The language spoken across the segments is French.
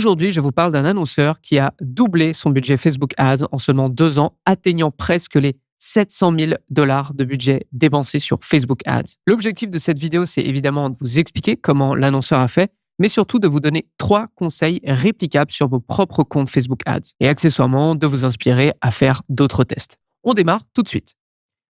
Aujourd'hui, je vous parle d'un annonceur qui a doublé son budget Facebook Ads en seulement 2 ans, atteignant presque les 700 000 $ de budget dépensé sur Facebook Ads. L'objectif de cette vidéo, c'est évidemment de vous expliquer comment l'annonceur a fait, mais surtout de vous donner 3 conseils réplicables sur vos propres comptes Facebook Ads et accessoirement de vous inspirer à faire d'autres tests. On démarre tout de suite.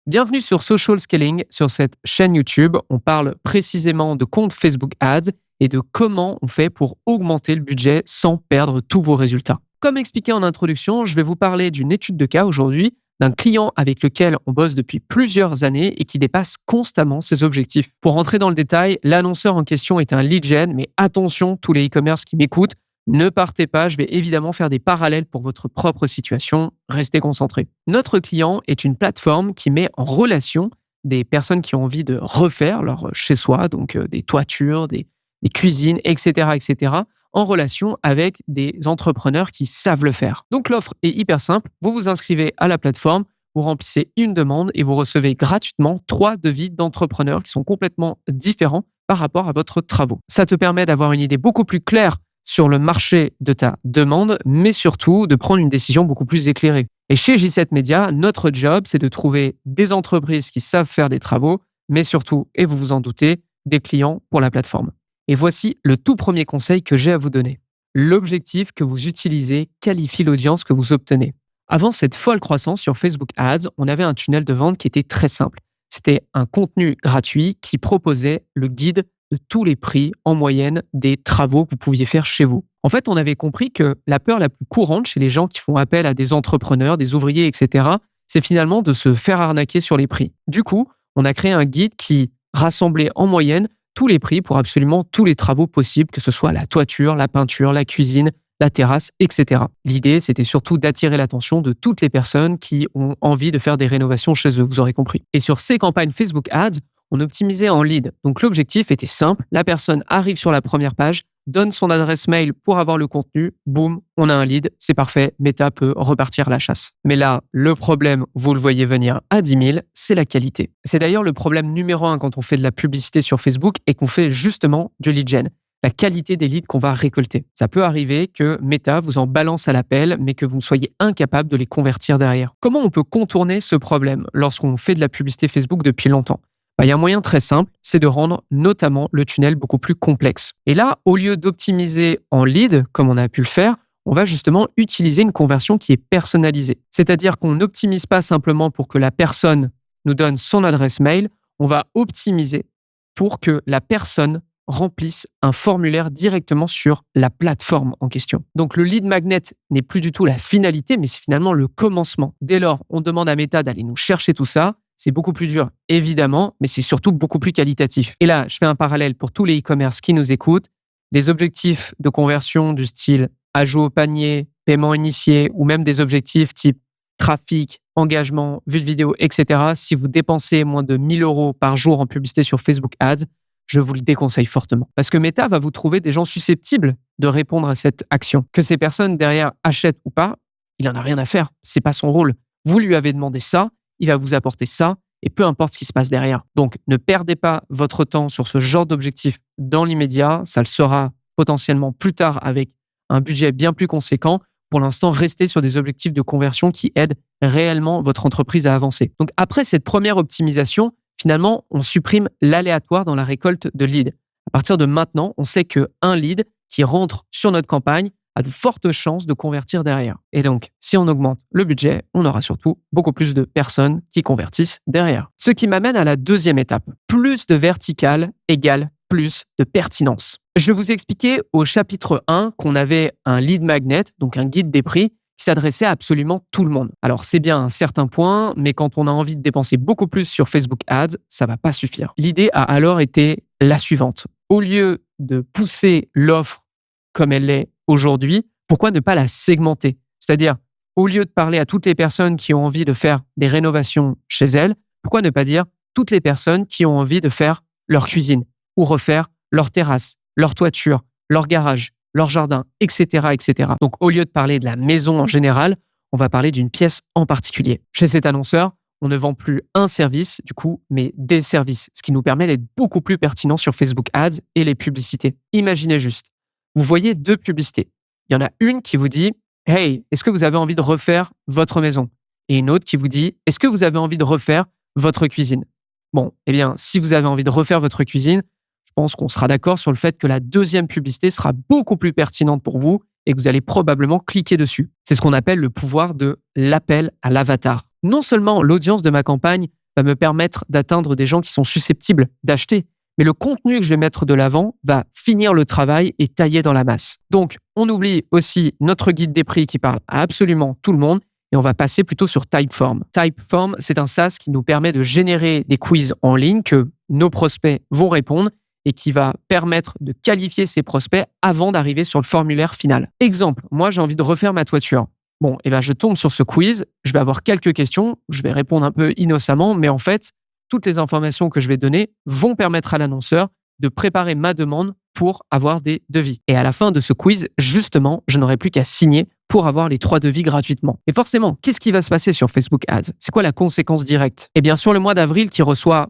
Bienvenue sur Social Scaling. Sur cette chaîne YouTube, on parle précisément de comptes Facebook Ads et de comment on fait pour augmenter le budget sans perdre tous vos résultats. Comme expliqué en introduction, je vais vous parler d'une étude de cas aujourd'hui, d'un client avec lequel on bosse depuis plusieurs années et qui dépasse constamment ses objectifs. Pour rentrer dans le détail, l'annonceur en question est un lead gen, mais attention, tous les e-commerce qui m'écoutent, ne partez pas, je vais évidemment faire des parallèles pour votre propre situation, restez concentrés. Notre client est une plateforme qui met en relation des personnes qui ont envie de refaire leur chez-soi, donc des toitures, des cuisines, etc., en relation avec des entrepreneurs qui savent le faire. Donc l'offre est hyper simple, vous vous inscrivez à la plateforme, vous remplissez une demande et vous recevez gratuitement 3 devis d'entrepreneurs qui sont complètement différents par rapport à votre travaux. Ça te permet d'avoir une idée beaucoup plus claire sur le marché de ta demande, mais surtout de prendre une décision beaucoup plus éclairée. Et chez J7 Media, notre job, c'est de trouver des entreprises qui savent faire des travaux, mais surtout, et vous vous en doutez, des clients pour la plateforme. Et voici le tout premier conseil que j'ai à vous donner. L'objectif que vous utilisez qualifie l'audience que vous obtenez. Avant cette folle croissance sur Facebook Ads, on avait un tunnel de vente qui était très simple. C'était un contenu gratuit qui proposait le guide de tous les prix en moyenne des travaux que vous pouviez faire chez vous. En fait, on avait compris que la peur la plus courante chez les gens qui font appel à des entrepreneurs, des ouvriers, etc., c'est finalement de se faire arnaquer sur les prix. Du coup, on a créé un guide qui rassemblait en moyenne tous les prix pour absolument tous les travaux possibles, que ce soit la toiture, la peinture, la cuisine, la terrasse, etc. L'idée, c'était surtout d'attirer l'attention de toutes les personnes qui ont envie de faire des rénovations chez eux, vous aurez compris. Et sur ces campagnes Facebook Ads, on optimisait en lead. Donc l'objectif était simple, la personne arrive sur la première page, donne son adresse mail pour avoir le contenu, boum, on a un lead, c'est parfait, Meta peut repartir à la chasse. Mais là, le problème, vous le voyez venir à 10 000, c'est la qualité. C'est d'ailleurs le problème numéro 1 quand on fait de la publicité sur Facebook et qu'on fait justement du lead gen. La qualité des leads qu'on va récolter. Ça peut arriver que Meta vous en balance à l'appel, mais que vous soyez incapable de les convertir derrière. Comment on peut contourner ce problème lorsqu'on fait de la publicité Facebook depuis longtemps ? Il y a un moyen très simple, c'est de rendre notamment le tunnel beaucoup plus complexe. Et là, au lieu d'optimiser en lead, comme on a pu le faire, on va justement utiliser une conversion qui est personnalisée. C'est-à-dire qu'on n'optimise pas simplement pour que la personne nous donne son adresse mail, on va optimiser pour que la personne remplisse un formulaire directement sur la plateforme en question. Donc le lead magnet n'est plus du tout la finalité, mais c'est finalement le commencement. Dès lors, on demande à Meta d'aller nous chercher tout ça. C'est beaucoup plus dur, évidemment, mais c'est surtout beaucoup plus qualitatif. Et là, je fais un parallèle pour tous les e-commerce qui nous écoutent. Les objectifs de conversion du style ajout au panier, paiement initié, ou même des objectifs type trafic, engagement, vue de vidéo, etc. Si vous dépensez moins de 1 000 € par jour en publicité sur Facebook Ads, je vous le déconseille fortement. Parce que Meta va vous trouver des gens susceptibles de répondre à cette action. Que ces personnes derrière achètent ou pas, il n'en a rien à faire. C'est pas son rôle. Vous lui avez demandé ça, il va vous apporter ça, et peu importe ce qui se passe derrière. Donc, ne perdez pas votre temps sur ce genre d'objectif dans l'immédiat. Ça le sera potentiellement plus tard avec un budget bien plus conséquent. Pour l'instant, restez sur des objectifs de conversion qui aident réellement votre entreprise à avancer. Donc, après cette première optimisation, finalement, on supprime l'aléatoire dans la récolte de leads. À partir de maintenant, on sait qu'un lead qui rentre sur notre campagne a de fortes chances de convertir derrière. Et donc, si on augmente le budget, on aura surtout beaucoup plus de personnes qui convertissent derrière. Ce qui m'amène à la deuxième étape. Plus de vertical égale plus de pertinence. Je vous ai expliqué au chapitre 1 qu'on avait un lead magnet, donc un guide des prix, qui s'adressait à absolument tout le monde. Alors, c'est bien à un certain point, mais quand on a envie de dépenser beaucoup plus sur Facebook Ads, ça va pas suffire. L'idée a alors été la suivante. Au lieu de pousser l'offre comme elle l'est aujourd'hui, pourquoi ne pas la segmenter ? C'est-à-dire, au lieu de parler à toutes les personnes qui ont envie de faire des rénovations chez elles, pourquoi ne pas dire toutes les personnes qui ont envie de faire leur cuisine ou refaire leur terrasse, leur toiture, leur garage, leur jardin, etc., etc. Donc, au lieu de parler de la maison en général, on va parler d'une pièce en particulier. Chez cet annonceur, on ne vend plus un service, du coup, mais des services, ce qui nous permet d'être beaucoup plus pertinent sur Facebook Ads et les publicités. Imaginez juste, vous voyez 2 publicités. Il y en a une qui vous dit « Hey, est-ce que vous avez envie de refaire votre maison ?» Et une autre qui vous dit « Est-ce que vous avez envie de refaire votre cuisine ?» Bon, eh bien, si vous avez envie de refaire votre cuisine, je pense qu'on sera d'accord sur le fait que la deuxième publicité sera beaucoup plus pertinente pour vous et que vous allez probablement cliquer dessus. C'est ce qu'on appelle le pouvoir de l'appel à l'avatar. Non seulement l'audience de ma campagne va me permettre d'atteindre des gens qui sont susceptibles d'acheter, mais le contenu que je vais mettre de l'avant va finir le travail et tailler dans la masse. Donc, on oublie aussi notre guide des prix qui parle à absolument tout le monde et on va passer plutôt sur Typeform. Typeform, c'est un SaaS qui nous permet de générer des quiz en ligne que nos prospects vont répondre et qui va permettre de qualifier ces prospects avant d'arriver sur le formulaire final. Exemple, moi j'ai envie de refaire ma toiture. Bon, je tombe sur ce quiz, je vais avoir quelques questions, je vais répondre un peu innocemment, mais en fait, toutes les informations que je vais donner vont permettre à l'annonceur de préparer ma demande pour avoir des devis. Et à la fin de ce quiz, justement, je n'aurai plus qu'à signer pour avoir les 3 devis gratuitement. Et forcément, qu'est-ce qui va se passer sur Facebook Ads? C'est quoi la conséquence directe? Eh bien, sur le mois d'avril qui reçoit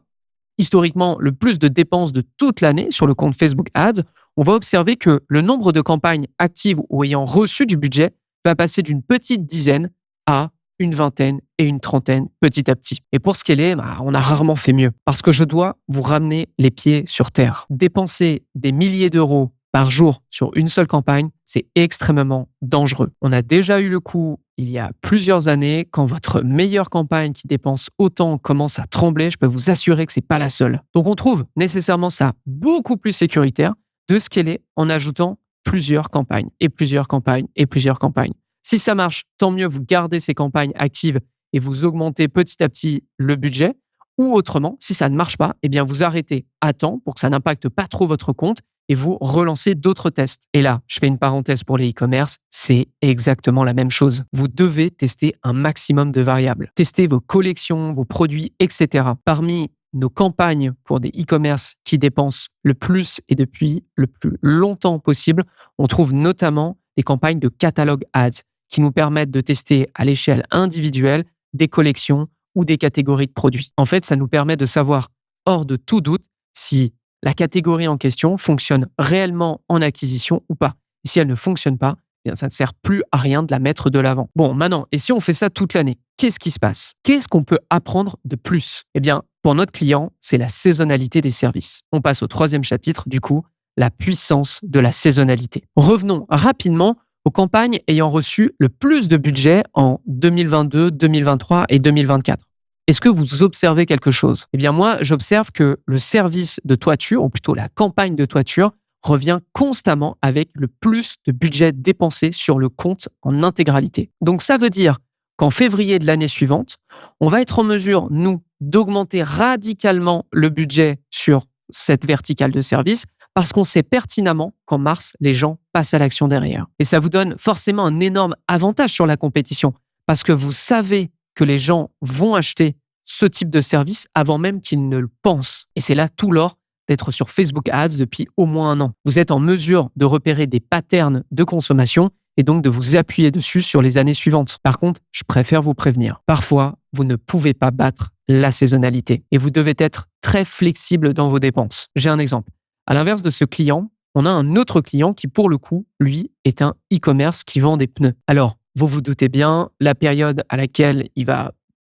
historiquement le plus de dépenses de toute l'année sur le compte Facebook Ads, on va observer que le nombre de campagnes actives ou ayant reçu du budget va passer d'une petite dizaine à une vingtaine et une trentaine petit à petit. Et pour scaler, on a rarement fait mieux parce que je dois vous ramener les pieds sur terre. Dépenser des milliers d'euros par jour sur une seule campagne, c'est extrêmement dangereux. On a déjà eu le coup il y a plusieurs années, quand votre meilleure campagne qui dépense autant commence à trembler, je peux vous assurer que c'est pas la seule. Donc on trouve nécessairement ça beaucoup plus sécuritaire de scaler en ajoutant plusieurs campagnes et plusieurs campagnes et plusieurs campagnes. Si ça marche, tant mieux, vous gardez ces campagnes actives et vous augmentez petit à petit le budget. Ou autrement, si ça ne marche pas, eh bien vous arrêtez à temps pour que ça n'impacte pas trop votre compte et vous relancez d'autres tests. Et là, je fais une parenthèse pour les e-commerce, c'est exactement la même chose. Vous devez tester un maximum de variables. Tester vos collections, vos produits, etc. Parmi nos campagnes pour des e-commerce qui dépensent le plus et depuis le plus longtemps possible, on trouve notamment les campagnes de catalogue ads qui nous permettent de tester à l'échelle individuelle des collections ou des catégories de produits. En fait, ça nous permet de savoir hors de tout doute si la catégorie en question fonctionne réellement en acquisition ou pas. Et si elle ne fonctionne pas, eh bien ça ne sert plus à rien de la mettre de l'avant. Bon, maintenant, et si on fait ça toute l'année, qu'est-ce qui se passe? Qu'est-ce qu'on peut apprendre de plus? Eh bien, pour notre client, c'est la saisonnalité des services. On passe au 3e chapitre, du coup, la puissance de la saisonnalité. Revenons rapidement aux campagnes ayant reçu le plus de budget en 2022, 2023 et 2024. Est-ce que vous observez quelque chose? Eh bien moi, j'observe que le service de toiture, ou plutôt la campagne de toiture, revient constamment avec le plus de budget dépensé sur le compte en intégralité. Donc ça veut dire qu'en février de l'année suivante, on va être en mesure, nous, d'augmenter radicalement le budget sur cette verticale de service parce qu'on sait pertinemment qu'en mars, les gens passent à l'action derrière. Et ça vous donne forcément un énorme avantage sur la compétition parce que vous savez que les gens vont acheter ce type de service avant même qu'ils ne le pensent. Et c'est là tout l'or d'être sur Facebook Ads depuis au moins 1 an. Vous êtes en mesure de repérer des patterns de consommation et donc de vous appuyer dessus sur les années suivantes. Par contre, je préfère vous prévenir. Parfois, vous ne pouvez pas battre la saisonnalité et vous devez être très flexible dans vos dépenses. J'ai un exemple. À l'inverse de ce client, on a un autre client qui, pour le coup, lui, est un e-commerce qui vend des pneus. Alors, vous vous doutez bien, la période à laquelle il va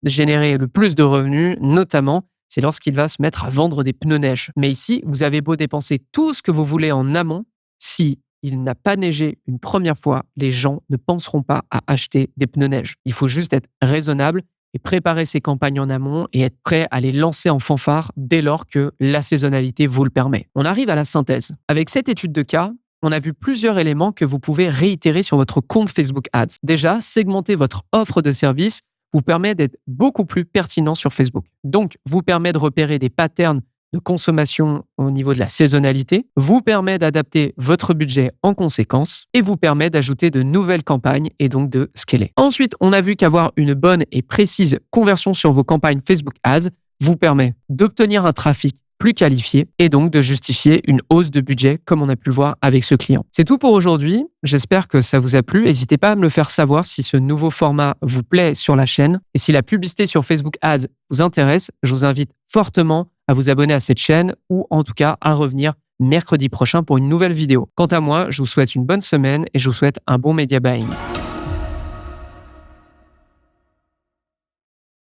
générer le plus de revenus, notamment, c'est lorsqu'il va se mettre à vendre des pneus neige. Mais ici, vous avez beau dépenser tout ce que vous voulez en amont, si il n'a pas neigé une première fois, les gens ne penseront pas à acheter des pneus neige. Il faut juste être raisonnable et préparer ses campagnes en amont et être prêt à les lancer en fanfare dès lors que la saisonnalité vous le permet. On arrive à la synthèse. Avec cette étude de cas, on a vu plusieurs éléments que vous pouvez réitérer sur votre compte Facebook Ads. Déjà, segmenter votre offre de service vous permet d'être beaucoup plus pertinent sur Facebook. Donc, vous permet de repérer des patterns de consommation au niveau de la saisonnalité, vous permet d'adapter votre budget en conséquence et vous permet d'ajouter de nouvelles campagnes et donc de scaler. Ensuite, on a vu qu'avoir une bonne et précise conversion sur vos campagnes Facebook Ads vous permet d'obtenir un trafic plus qualifié et donc de justifier une hausse de budget comme on a pu le voir avec ce client. C'est tout pour aujourd'hui. J'espère que ça vous a plu. N'hésitez pas à me le faire savoir si ce nouveau format vous plaît sur la chaîne. Et si la publicité sur Facebook Ads vous intéresse, je vous invite fortement à vous abonner à cette chaîne ou en tout cas à revenir mercredi prochain pour une nouvelle vidéo. Quant à moi, je vous souhaite une bonne semaine et je vous souhaite un bon media buying.